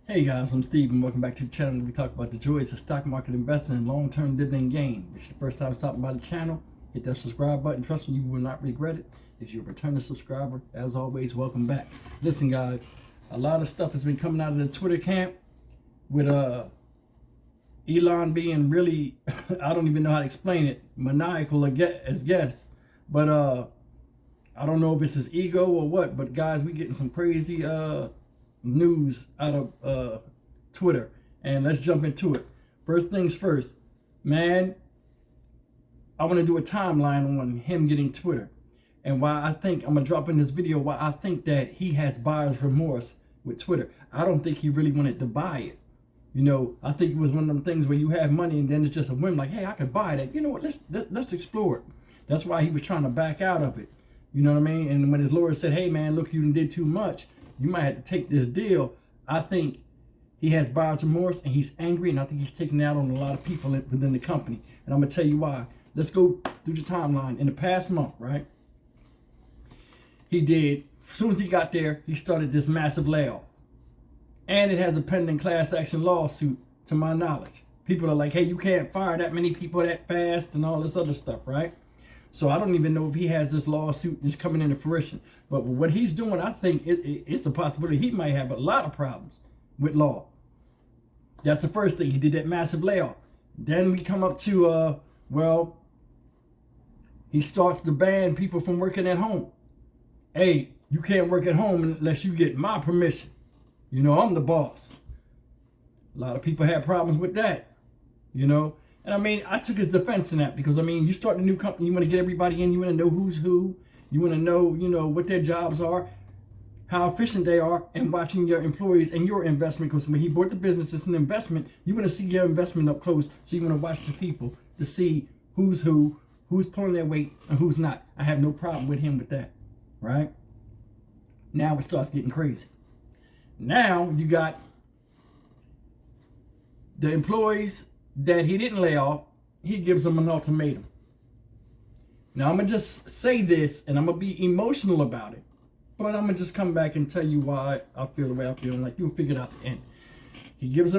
Hey guys, I'm Steve and welcome back to the channel where we talk about the joys of stock market investing and long-term dividend gain. If it's your first time stopping by the channel, hit that subscribe button. Trust me, you will not regret it. If you're a returning subscriber, as always, welcome back. Listen guys, a lot of stuff has been coming out of the Twitter camp with Elon being really, I don't even know how to explain it, maniacal as guess. But I don't know if it's his ego or what, but guys, we getting some crazy news out of Twitter, and let's jump into it. First things first, man, I want to do a timeline on him getting Twitter and why I think I'm gonna drop in this video why I think that he has buyer's remorse with Twitter. I don't think he really wanted to buy it. You know, I think it was one of them things where you have money and then it's just a whim, like, hey, I could buy that. You know what? Let's explore it. That's why he was trying to back out of it. You know what I mean? And when his lawyer said, hey man, look, you did too much, you might have to take this deal. I think he has buyer's remorse and he's angry, and I think he's taking it out on a lot of people within the company. And I'm gonna tell you why. Let's go through the timeline. In the past month, right? He did, as soon as he got there, he started this massive layoff. And it has a pending class action lawsuit, to my knowledge. People are like, hey, you can't fire that many people that fast and all this other stuff, right? So I don't even know if he has this lawsuit just coming into fruition. But what he's doing, I think it's a possibility he might have a lot of problems with law. That's the first thing. He did that massive layoff. Then we come up to, well, he starts to ban people from working at home. Hey, you can't work at home unless you get my permission. You know, I'm the boss. A lot of people had problems with that, you know. And I mean, I took his defense in that because, I mean, you start a new company, you want to get everybody in, you want to know who's who, you want to know, you know, what their jobs are, how efficient they are, and watching your employees and your investment. Because when he bought the business, it's an investment. You want to see your investment up close, so you want to watch the people to see who's who, who's pulling their weight, and who's not. I have no problem with him with that, right? Now it starts getting crazy. Now you got the employees that he didn't lay off. He gives them an ultimatum. Now I'm gonna just say this, and I'm gonna be emotional about it, but I'm gonna just come back and tell you why I feel the way I feel, and like, you'll figure it out at the end. He gives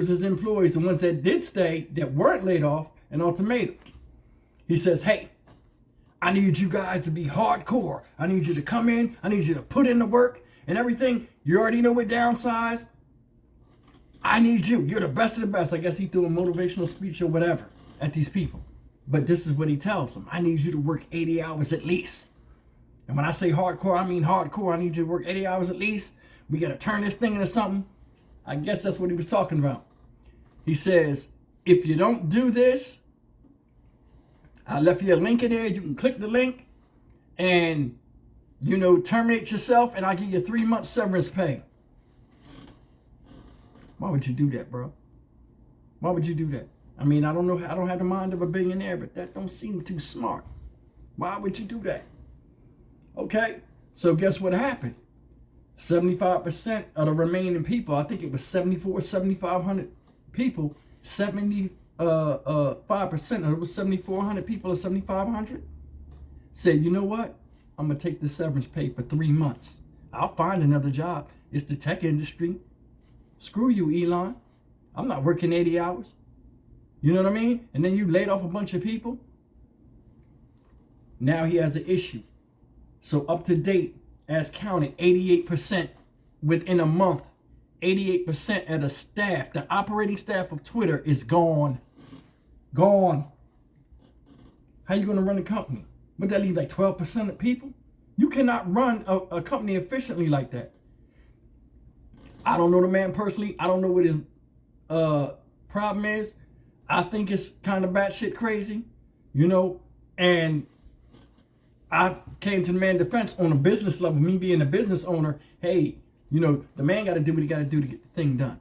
his employees, the ones that did stay, that weren't laid off, an ultimatum. He says, hey, I need you guys to be hardcore. I need you to come in, I need you to put in the work and everything. You already know we're downsized. I need you. You're the best of the best. I guess he threw a motivational speech or whatever at these people. But this is what he tells them. I need you to work 80 hours at least. And when I say hardcore, I mean hardcore. I need you to work 80 hours at least. We got to turn this thing into something. I guess that's what he was talking about. He says, if you don't do this, I left you a link in there. You can click the link and, you know, terminate yourself, and I'll give you 3 months severance pay. Why would you do that, bro? Why would you do that? I mean, I don't know. I don't have the mind of a billionaire, but that don't seem too smart. Why would you do that? Okay, so guess what happened? 75% of the remaining people, I think it was 7,500 people, 75% of it was 7,400 people or 7,500, said, you know what? I'm going to take the severance pay for 3 months. I'll find another job. It's the tech industry. Screw you, Elon. I'm not working 80 hours. You know what I mean? And then you laid off a bunch of people. Now he has an issue. So up to date, as counted, 88% within a month. 88% of the staff, the operating staff of Twitter, is gone. Gone. How you going to run a company? Would that leave like 12% of people? You cannot run a company efficiently like that. I don't know the man personally. I don't know what his problem is. I think it's kind of batshit crazy, you know. And I came to the man's defense on a business level, me being a business owner. Hey, you know, the man got to do what he got to do to get the thing done.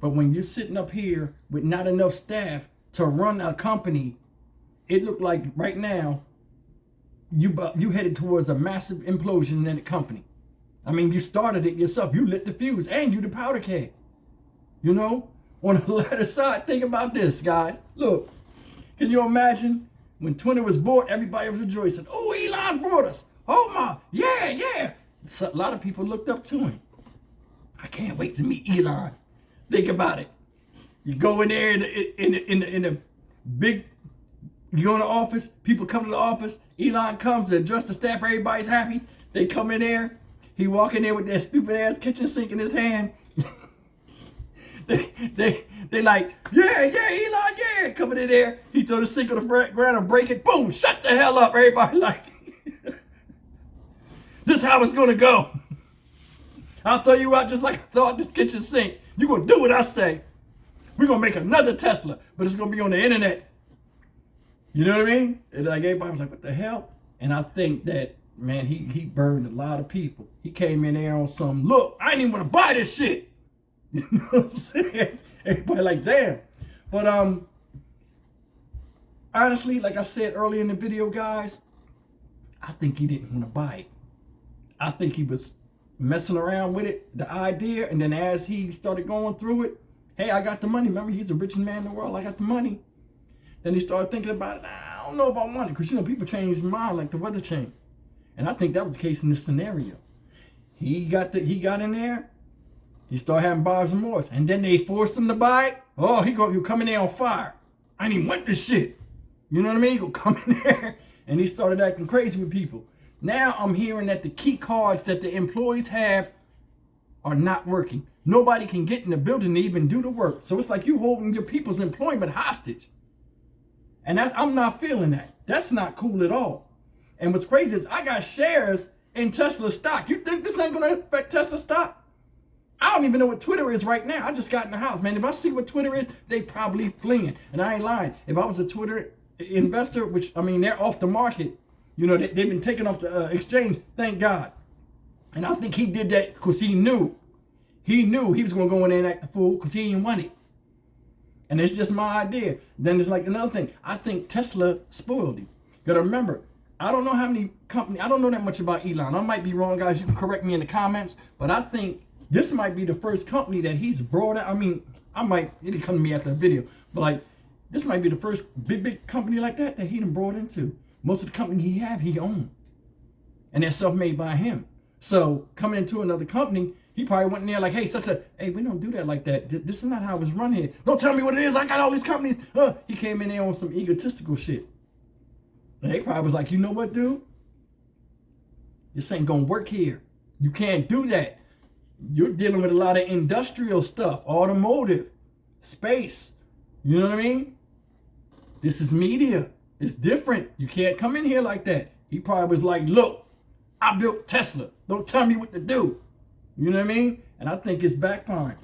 But when you're sitting up here with not enough staff to run a company, it looked like right now you headed towards a massive implosion in the company. I mean, you started it yourself. You lit the fuse, and you the powder keg. You know, on the latter side, think about this, guys. Look, can you imagine when Twitter was bought, everybody was rejoicing. Oh, Elon bought us. Oh my, yeah. So a lot of people looked up to him. I can't wait to meet Elon. Think about it. You go in there in the big, you go in the office, people come to the office, Elon comes to address the staff, everybody's happy. They come in there, he walk in there with that stupid ass kitchen sink in his hand. they like, yeah, Elon, yeah. Coming in there, he throw the sink on the ground and break it, boom, shut the hell up. Everybody like, this is how it's gonna go. I'll throw you out just like I throw out this kitchen sink. You're gonna do what I say. We're gonna make another Tesla, but it's gonna be on the internet. You know what I mean? And like everybody was like, what the hell? And I think that, man, he burned a lot of people. He came in there on some, look, I didn't even want to buy this shit. You know what I'm saying? Everybody like, damn. But honestly, like I said earlier in the video, guys, I think he didn't want to buy it. I think he was messing around with it, the idea, and then as he started going through it, hey, I got the money. Remember, he's the richest man in the world. I got the money. Then he started thinking about it. I don't know if I want it, because you know people change their mind like the weather changed, and I think that was the case in this scenario. He got in there. He started having buyer's remorse, and then they forced him to buy it. Oh, he coming there on fire. I didn't even want this shit. You know what I mean? He go come in there, and he started acting crazy with people. Now I'm hearing that the key cards that the employees have are not working. Nobody can get in the building to even do the work. So it's like you holding your people's employment hostage. And I'm not feeling that. That's not cool at all. And what's crazy is I got shares in Tesla stock. You think this ain't gonna affect Tesla stock? I don't even know what Twitter is right now. I just got in the house, man. If I see what Twitter is, they probably flinging. And I ain't lying. If I was a Twitter investor, which, I mean, they're off the market. You know, they've been taken off the exchange, thank God. And I think he did that because he knew. He knew he was going to go in there and act the fool because he didn't want it. And it's just my idea. Then it's like another thing. I think Tesla spoiled him. Got to remember, I don't know how many companies, I don't know that much about Elon. I might be wrong, guys. You can correct me in the comments. But I think this might be the first company that he's brought out. I mean, it'll come to me after the video. But like, this might be the first big company like that he done brought into. Most of the company he owned. And they're self-made by him. So coming into another company, he probably went in there like, hey, hey, we don't do that like that. This is not how it's run here. Don't tell me what it is. I got all these companies. He came in there on some egotistical shit. And they probably was like, you know what, dude? This ain't gonna work here. You can't do that. You're dealing with a lot of industrial stuff, automotive, space. You know what I mean? This is media. It's different. You can't come in here like that. He probably was like, look, I built Tesla. Don't tell me what to do. You know what I mean? And I think it's backfiring.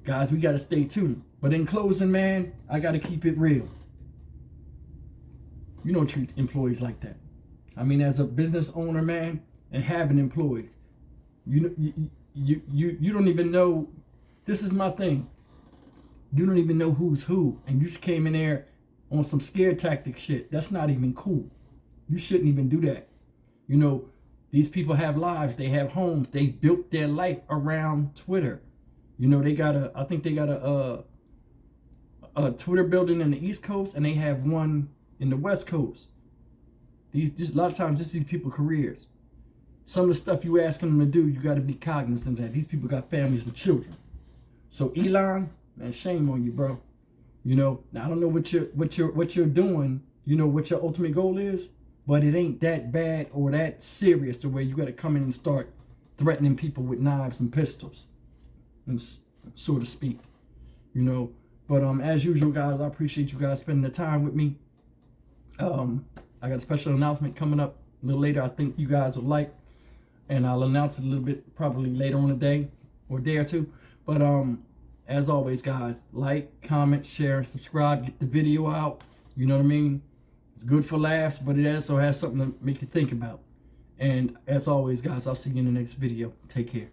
Guys, we got to stay tuned. But in closing, man, I got to keep it real. You don't treat employees like that. I mean, as a business owner, man, and having employees, you don't even know. This is my thing. You don't even know who's who. And you just came in there on some scare tactic shit. That's not even cool. You shouldn't even do that. You know, these people have lives. They have homes. They built their life around Twitter. You know, I think they got a Twitter building in the East Coast, and they have one in the West Coast. A lot of times, this is people careers. Some of the stuff you asking them to do, you got to be cognizant of that. These people got families and children. So Elon, man, shame on you, bro. You know, now I don't know what you're doing. You know what your ultimate goal is, but it ain't that bad or that serious to where you got to come in and start threatening people with knives and pistols, and so to speak. You know, but as usual, guys, I appreciate you guys spending the time with me. I got a special announcement coming up a little later. I think you guys will like, and I'll announce it a little bit probably later on the day or a day or two. But as always, guys, like, comment, share, subscribe, get the video out. You know what I mean? It's good for laughs, but it also has something to make you think about. And as always, guys, I'll see you in the next video. Take care.